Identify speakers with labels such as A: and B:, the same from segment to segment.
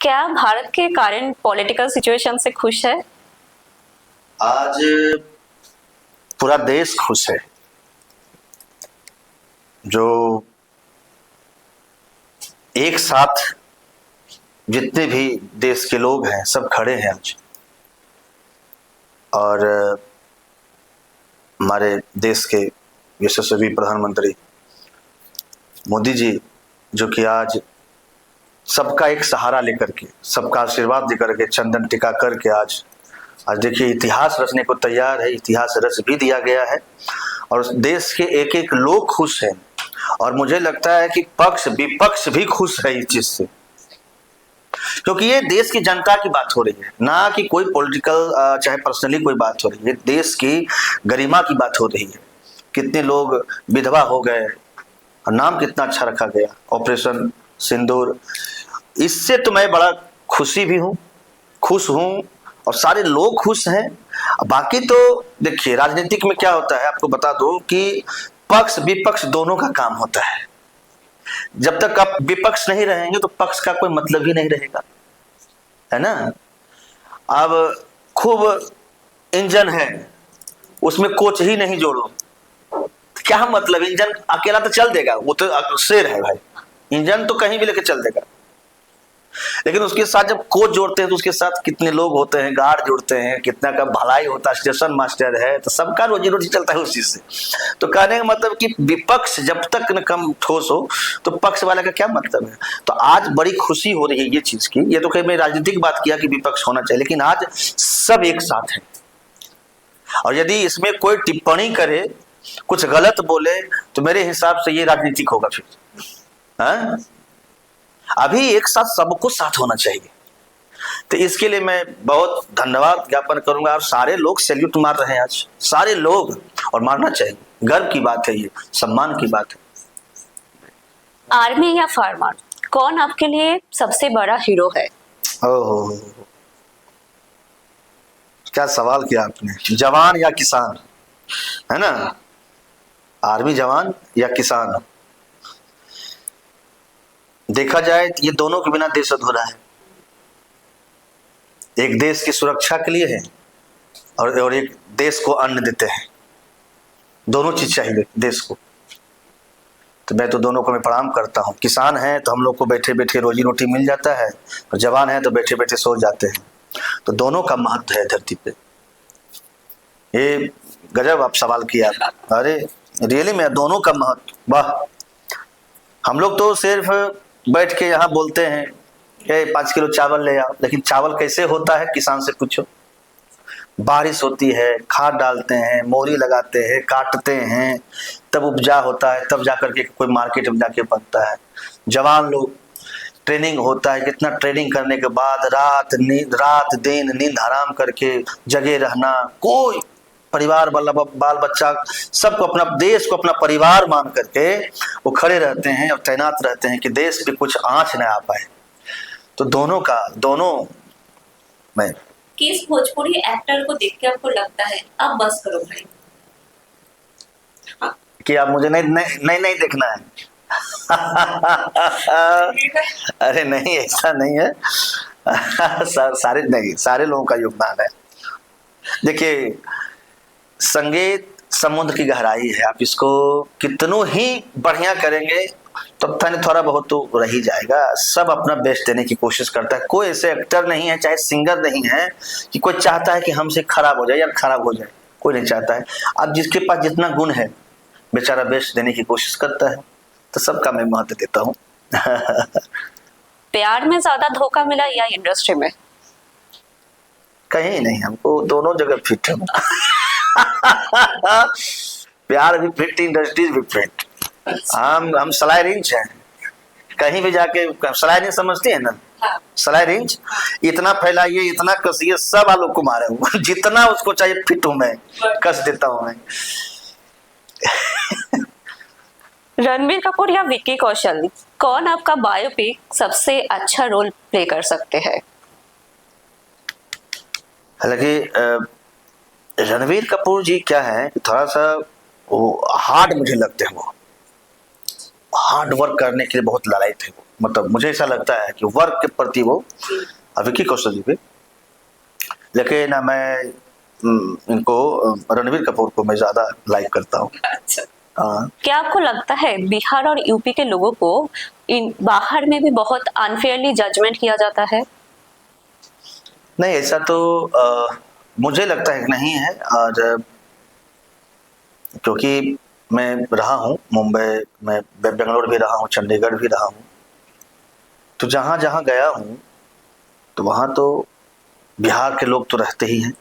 A: क्या भारत के current political situation से खुश है?
B: आज पूरा देश खुश है। जो एक साथ जितने भी देश के लोग हैं सब खड़े हैं आज, और हमारे देश के यशस्वी प्रधानमंत्री मोदी जी जो कि आज सबका एक सहारा लेकर के, सबका आशीर्वाद लेकर के, चंदन टिका करके आज देखिए इतिहास रचने को तैयार है। इतिहास रच भी दिया गया है और देश के एक एक लोग खुश हैं। और मुझे लगता है कि पक्ष विपक्ष भी खुश है इस चीज से, क्योंकि ये देश की जनता की बात हो रही है, ना कि कोई पॉलिटिकल चाहे पर्सनली कोई बात हो रही है। देश की गरिमा की बात हो रही है। कितने लोग विधवा हो गए और नाम कितना अच्छा रखा गया, ऑपरेशन सिंदूर। इससे तो मैं बड़ा खुशी भी हूँ, खुश हूँ और सारे लोग खुश हैं। बाकी तो देखिए राजनीतिक में क्या होता है, आपको बता दूं कि पक्ष विपक्ष दोनों का काम होता है। जब तक आप विपक्ष नहीं रहेंगे तो पक्ष का कोई मतलब ही नहीं रहेगा, है ना। अब खूब इंजन है, उसमें कोच ही नहीं जोड़ो, क्या मतलब? इंजन अकेला तो चल देगा, वो तो शेर है भाई, इंजन तो कहीं भी लेके चल देगा। लेकिन उसके साथ जब कोच जोड़ते हैं तो उसके साथ कितने लोग होते हैं, गार्ड जोड़ते हैं, कितना का भलाई होता है, स्टेशन मास्टर है, तो सबका रोजी रोटी चलता है उस चीज से। तो कहने का मतलब कि विपक्ष जब तक न कम ठोस हो तो पक्ष वाले का क्या मतलब है। तो आज बड़ी खुशी हो रही है ये चीज की। ये तो कहीं मैं राजनीतिक बात किया कि विपक्ष होना चाहिए, लेकिन आज सब एक साथ है। और यदि इसमें कोई टिप्पणी करे, कुछ गलत बोले, तो मेरे हिसाब से ये राजनीतिक होगा फिर। हाँ, अभी एक साथ सबको साथ होना चाहिए। तो इसके लिए मैं बहुत धन्यवाद ज्ञापन करूंगा। और सारे लोग सैल्यूट मार रहे हैं आज, सारे लोग, और मारना चाहिए। गर्व की बात है, ये सम्मान की बात है।
A: आर्मी या फार्मर, कौन आपके लिए सबसे बड़ा हीरो है?
B: ओह, क्या सवाल किया आपने। जवान या किसान, है ना। आर्मी जवान या किसान, देखा जाए तो ये दोनों के बिना देश अधूरा है। एक देश की सुरक्षा के लिए है और एक देश को अन्न देते हैं। दोनों चीज चाहिए देश को। तो मैं तो दोनों को मैं प्रणाम करता हूँ। किसान है तो हम लोग को बैठे बैठे रोजी रोटी मिल जाता है, और जवान है तो बैठे बैठे सो जाते हैं। तो दोनों का महत्व है धरती पे। ये गजब आप सवाल किया। अरे रियली में दोनों का महत्व, वाह। हम लोग तो सिर्फ बैठ के यहाँ बोलते हैं कि 5 किलो चावल ले आओ, लेकिन चावल कैसे होता है किसान से पूछो। बारिश होती है, खाद डालते हैं, मोरी लगाते हैं, काटते हैं, तब उपजा होता है, तब जाकर के कोई मार्केट में जाके बनता है। जवान लोग ट्रेनिंग होता है, कितना ट्रेनिंग करने के बाद रात दिन नींद हराम करके जगे रहना। कोई परिवार वाला बाल बच्चा सबको, अपना देश को अपना परिवार मान करके वो खड़े रहते हैं और तैनात रहते हैं कि देश पे कुछ आंच न आ पाए। तो दोनों में।
A: किस भोजपुरी एक्टर को देख के आपको लगता है अब बस करो भाई?
B: कि आप मुझे नहीं देखना है? अरे नहीं, ऐसा नहीं है। सारे लोगों का योगदान है। देखिए, संगीत समुद्र की गहराई है। आप इसको कितनों ही बढ़िया करेंगे तो थोड़ा बहुत तो रह ही जाएगा। सब अपना बेस्ट देने की कोशिश करता है। कोई ऐसे एक्टर नहीं है, चाहे सिंगर नहीं है, कि कोई चाहता है कि हमसे खराब हो जाए या खराब हो जाए। कोई नहीं चाहता है। अब जिसके पास जितना गुण है बेचारा बेस्ट देने की कोशिश करता है। तो सबका मैं महत्व देता हूँ।
A: प्यार में ज्यादा धोखा मिला या इंडस्ट्री में?
B: कहीं नहीं, हमको दोनों जगह फिट है। प्यार भी फिट, इंडस्ट्रीज भी फिट। हम सलाई रिंच हैं, कहीं भी जाके। सलाई रिंच समझती है ना? सलाई रिंच इतना फैलाइए, इतना कसिए, सब आलू को मारे। जितना उसको चाहिए फिट हूं मैं, कस देता हूं मैं।
A: रणबीर कपूर या विक्की कौशल, कौन आपका बायोपिक सबसे अच्छा रोल प्ले कर सकते हैं?
B: हालांकि रणबीर कपूर जी क्या है, थोड़ा सा वो हार्ड मुझे लगते हैं। वो हार्ड वर्क करने के लिए बहुत लड़ाई थे। वो मतलब मुझे ऐसा लगता है कि वर्क के प्रति वो विक्की कौशल जी पे, लेकिन मैं इनको रणबीर कपूर को मैं ज्यादा लाइक करता हूँ।
A: अच्छा,
B: हाँ।
A: क्या आपको लगता है बिहार और यूपी के लोगों को इन बाहर में भी बहुत अनफेयरली जजमेंट किया जाता है?
B: नहीं, ऐसा तो मुझे लगता है कि नहीं है। और क्योंकि मैं रहा हूँ मुंबई में, बेंगलोर भी रहा हूँ, चंडीगढ़ भी रहा हूँ, तो जहाँ जहाँ गया हूँ तो वहाँ तो बिहार के लोग तो रहते ही हैं।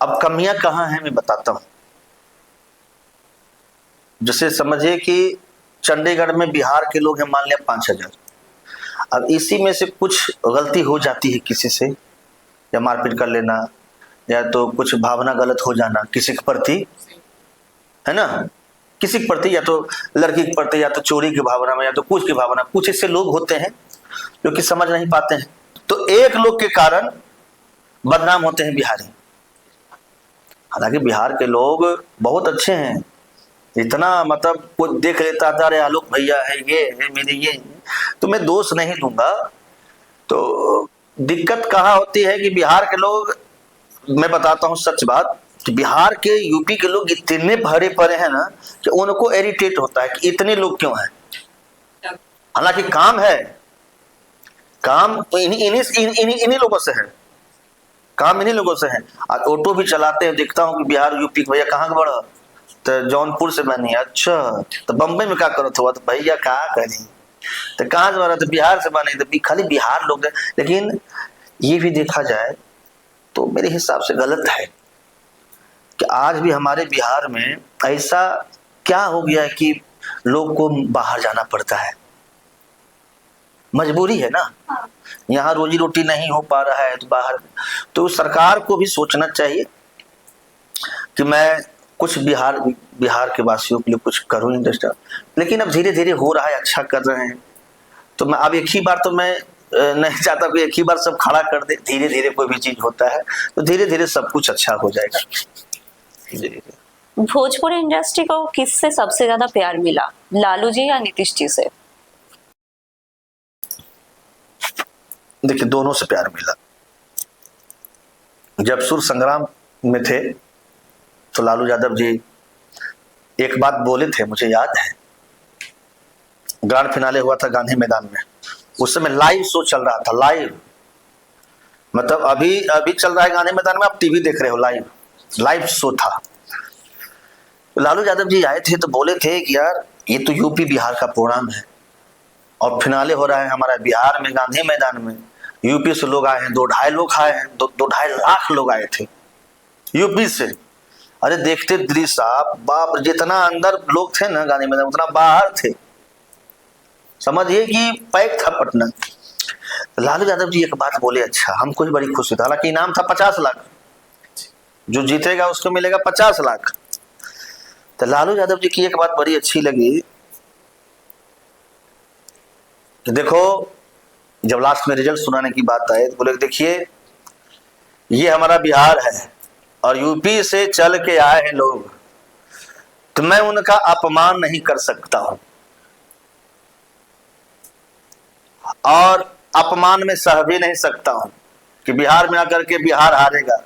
B: अब कमियां कहाँ हैं मैं बताता हूँ। जैसे समझिए कि चंडीगढ़ में बिहार के लोग हैं मान लिया 5,000। अब इसी में से कुछ गलती हो जाती है किसी से, या मारपीट कर लेना, या तो कुछ भावना गलत हो जाना किसी के प्रति, है ना, किसी के प्रति, या तो लड़की के प्रति, या तो चोरी की भावना में, या तो कुछ की भावना। कुछ ऐसे लोग होते हैं जो कि समझ नहीं पाते हैं, तो एक लोग के कारण बदनाम होते हैं बिहारी। हालांकि बिहार के लोग बहुत अच्छे हैं, इतना मतलब कोई देख लेता था, अरे आलोक भैया है, ये है, मेरे ये है, तो मैं दोष नहीं दूंगा। तो दिक्कत कहाँ होती है कि बिहार के लोग, मैं बताता हूँ सच बात, कि बिहार के यूपी के लोग इतने भरे पड़े हैं ना कि उनको इरिटेट होता है कि इतने लोग क्यों हैं। हालांकि काम है, काम इन्हीं लोगों से है, काम इन्हीं लोगों से है। ऑटो भी चलाते हैं, देखता हूँ कि बिहार यूपी भैया कहाँ बढ़ा, तो जौनपुर से बनी। अच्छा, तो बम्बई में क्या करो हुआ, तो भैया क्या करें, तो कहाँ से बना, तो बिहार से बने, तो खाली बिहार लोग। लेकिन ये भी देखा जाए तो मेरे हिसाब से गलत है कि आज भी हमारे बिहार में ऐसा क्या हो गया है कि लोग को बाहर जाना पड़ता है। मजबूरी है ना, यहाँ रोजी रोटी नहीं हो पा रहा है तो बाहर। तो सरकार को भी सोचना चाहिए कि मैं कुछ बिहार के वासियों के लिए कुछ करूँ इंडस्ट्री। लेकिन अब धीरे धीरे हो रहा है, अच्छा कर रहे हैं। तो मैं अब एक ही बार तो मैं नहीं चाहता कि एक ही बार सब खड़ा कर दे। धीरे धीरे कोई भी चीज होता है तो धीरे धीरे सब कुछ अच्छा हो जाएगा। जी।
A: भोजपुरी इंडस्ट्री को किससे सबसे ज्यादा प्यार मिला, लालू जी या नीतीश जी से?
B: देखिए, दोनों से प्यार मिला। जब सुर संग्राम में थे तो लालू यादव जी एक बात बोले थे, मुझे याद है। ग्रैंड फिनाले हुआ था गांधी मैदान में, उस समय लाइव शो चल रहा था। लाइव मतलब अभी चल रहा है गांधी मैदान में, आप टीवी देख रहे हो, लाइव शो था। लालू यादव जी आए थे तो बोले थे कि यार ये तो यूपी बिहार का प्रोग्राम है और फिनाले हो रहा है हमारा बिहार में गांधी मैदान में। यूपी से लोग आए हैं, 2-2.5 लोग आए हैं, 2-2.5 लाख लोग आए थे यूपी से। अरे देखते दृश्य आप, बाप, जितना अंदर लोग थे ना गांधी मैदान, उतना बाहर थे। समझिए कि पैक था पटना। लालू यादव जी एक बात बोले, अच्छा हमको भी बड़ी खुशी था। हालांकि इनाम था 50 लाख, जो जीतेगा उसको मिलेगा 50 लाख। तो लालू यादव जी की एक बात बड़ी अच्छी लगी कि देखो, जब लास्ट में रिजल्ट सुनाने की बात आए तो बोले देखिए ये हमारा बिहार है और यूपी से चल के आए हैं लोग, तो मैं उनका अपमान नहीं कर सकता हूं और अपमान में सह भी नहीं सकता हूं कि बिहार में आकर के बिहार हारेगा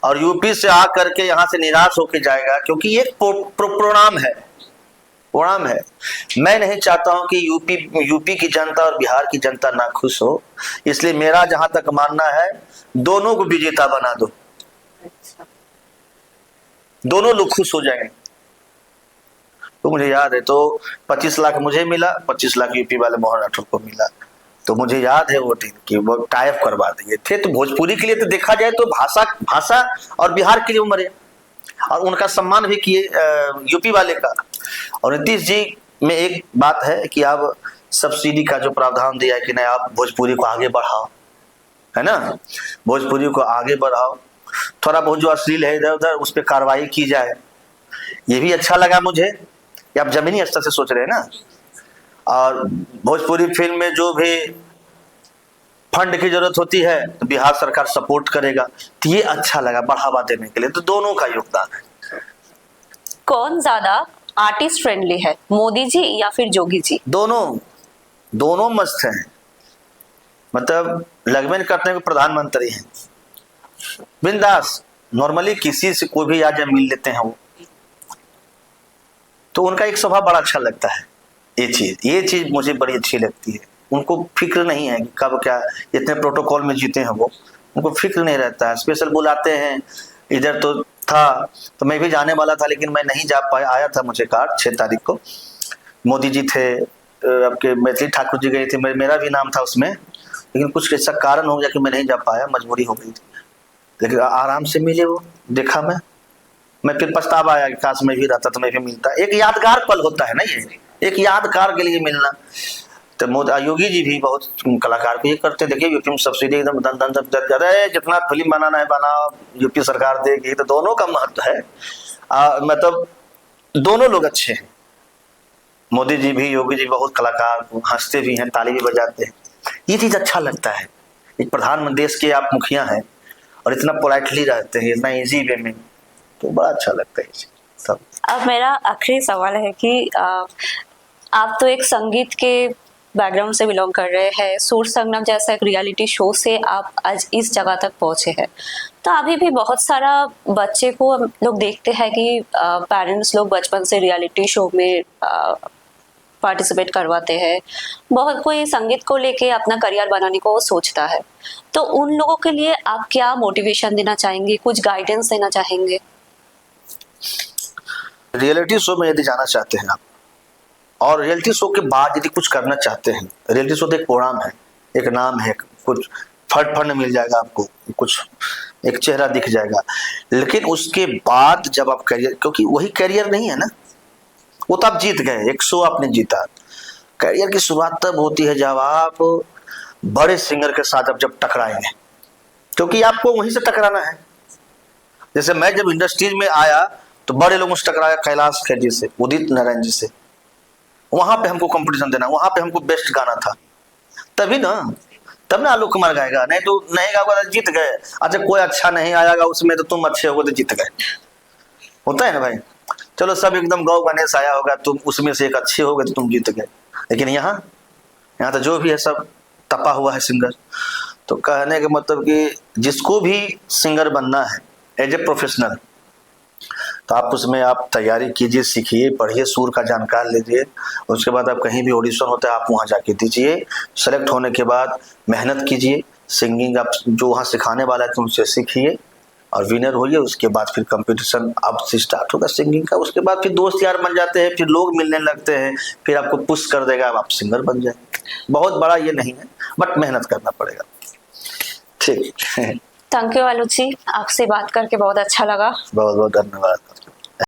B: और यूपी से आकर के यहां से निराश होकर जाएगा, क्योंकि ये प्रोग्राम है। मैं नहीं चाहता हूं कि यूपी की जनता और बिहार की जनता ना खुश हो। इसलिए मेरा जहां तक मानना है, दोनों को विजेता बना दो, दोनों लोग खुश हो जाएंगे। तो मुझे याद है, तो 25 लाख मुझे मिला, 25 लाख यूपी वाले मोहन राठौर को मिला। तो मुझे याद है वोटिंग कि वो टाइप करवा दिए थे। तो भोजपुरी के लिए तो देखा जाए तो भाषा और बिहार के लिए वो मरे और उनका सम्मान भी किए यूपी वाले का। और नीतीश जी में एक बात है कि आप सब्सिडी का जो प्रावधान दिया है कि नहीं, आप भोजपुरी को आगे बढ़ाओ, है ना, भोजपुरी को आगे बढ़ाओ, थोड़ा बहुत जो अश्लील है इधर उधर उस पर कार्रवाई की जाए। ये भी अच्छा लगा मुझे कि आप जमीनी स्तर से सोच रहे हैं ना। और भोजपुरी फिल्म में जो भी फंड की जरूरत होती है तो बिहार सरकार सपोर्ट करेगा। तो ये अच्छा लगा बढ़ावा देने के लिए। तो दोनों का योगदान है।
A: कौन ज्यादा आर्टिस्ट फ्रेंडली है, मोदी जी या फिर जोगी जी?
B: दोनों मस्त हैं। मतलब लगभग करते हैं कि प्रधानमंत्री हैं, बिंदास। नॉर्मली किसी से कोई भी आज मिल लेते हैं वो, तो उनका एक स्वभाव बड़ा अच्छा लगता है। ये चीज मुझे बड़ी अच्छी लगती है। उनको फिक्र नहीं है कि कब क्या, इतने प्रोटोकॉल में जीते हैं वो, उनको फिक्र नहीं रहता है। स्पेशल बुलाते हैं, इधर तो था तो मैं भी जाने वाला था लेकिन मैं नहीं जा पाया। आया था मुझे कार्ड 6 तारीख को, मोदी जी थे, आपके मैथिली ठाकुर जी गए थे, मेरा भी नाम था उसमें, लेकिन कुछ ऐसा कारण हो गया कि मैं नहीं जा पाया, मजबूरी हो गई थी। लेकिन आराम से मिले वो, देखा मैं फिर पछतावा आया कि काश मैं भी रहता तो मैं भी मिलता। एक यादगार पल होता है ना, ये एक यादगार के लिए मिलना। तो योगी जी भी बहुत कलाकार को ये करते, देखिए यूपी में सब्सिडी एकदम धन धन अरे जितना फिल्म बनाना है बनाओ, यूपी सरकार देगी। तो दोनों का महत्व है, मतलब दोनों लोग अच्छे हैं। मोदी जी भी, योगी जी बहुत कलाकार, हंसते भी हैं, ताली भी बजाते हैं। ये चीज अच्छा लगता है। एक प्रधानमंत्री, देश के आप मुखिया हैं और इतना पोलाइटली रहते हैं, इतना इजी वे में, तो बड़ा अच्छा लगता है सब।
A: अब मेरा आखिरी सवाल है कि आप तो एक संगीत के बैकग्राउंड से बिलोंग कर रहे हैं, सुर संगम जैसा एक रियलिटी शो से आप आज इस जगह तक पहुंचे हैं। तो अभी भी बहुत सारा बच्चे को लोग देखते हैं कि पेरेंट्स लोग बचपन से रियलिटी शो में पार्टिसिपेट करवाते हैं। बहुत कोई संगीत को लेके अपना करियर बनाने को सोचता है, तो उन लोगों के लिए आप क्या मोटिवेशन देना चाहेंगे, कुछ गाइडेंस देना चाहेंगे?
B: रियलिटी शो में यदि जाना चाहते हैं आप, और रियलिटी शो के बाद यदि कुछ करना चाहते हैं, रियलिटी शो तो एक प्रोग्राम है, एक नाम है, कुछ फंड मिल जाएगा आपको, कुछ एक चेहरा दिख जाएगा, लेकिन उसके बाद जब आप करियर, क्योंकि वही करियर नहीं है ना, वो तो आप जीत गए, एक शो आपने जीता। करियर की शुरुआत तब होती है जब आप बड़े सिंगर के साथ जब टकराएंगे, क्योंकि आपको वहीं से टकराना है। जैसे मैं जब इंडस्ट्रीज में आया तो बड़े लोगों से टकराया, कैलाश खेर जी से, उदित नारायण जी से, वहां पे हमको कंपटीशन देना, वहां पे हमको बेस्ट गाना था, तब ना आलोक कुमार गाएगा, नहीं तो नहीं गाएगा तो जीत गए। अच्छा कोई अच्छा नहीं आएगा उसमें तो तुम अच्छे हो तो जीत गए, होता है ना भाई। चलो सब एकदम गौ गणेश आया होगा, तुम उसमें से एक अच्छे हो गए तो तुम जीत गए। लेकिन यहाँ तो जो भी है सब तपा हुआ है सिंगर। तो कहने का मतलब कि जिसको भी सिंगर बनना है एज ए प्रोफेशनल, तो आप उसमें आप तैयारी कीजिए, सीखिए, पढ़िए, सुर का जानकार लीजिए। उसके बाद आप कहीं भी ऑडिशन होता है आप वहाँ जाके दीजिए। सेलेक्ट होने के बाद मेहनत कीजिए, सिंगिंग आप जो वहाँ सिखाने वाला है तो उनसे सीखिए और विनर होइए। उसके बाद फिर कंपटीशन अब से स्टार्ट होगा सिंगिंग का। उसके बाद फिर दोस्त यार बन जाते हैं, फिर लोग मिलने लगते हैं, फिर आपको पुश कर देगा, आप सिंगर बन जाएंगे। बहुत बड़ा ये नहीं है, बट मेहनत करना पड़ेगा। ठीक।
A: थैंक यू आलोक जी, आपसे बात करके बहुत अच्छा लगा।
B: बहुत बहुत धन्यवाद।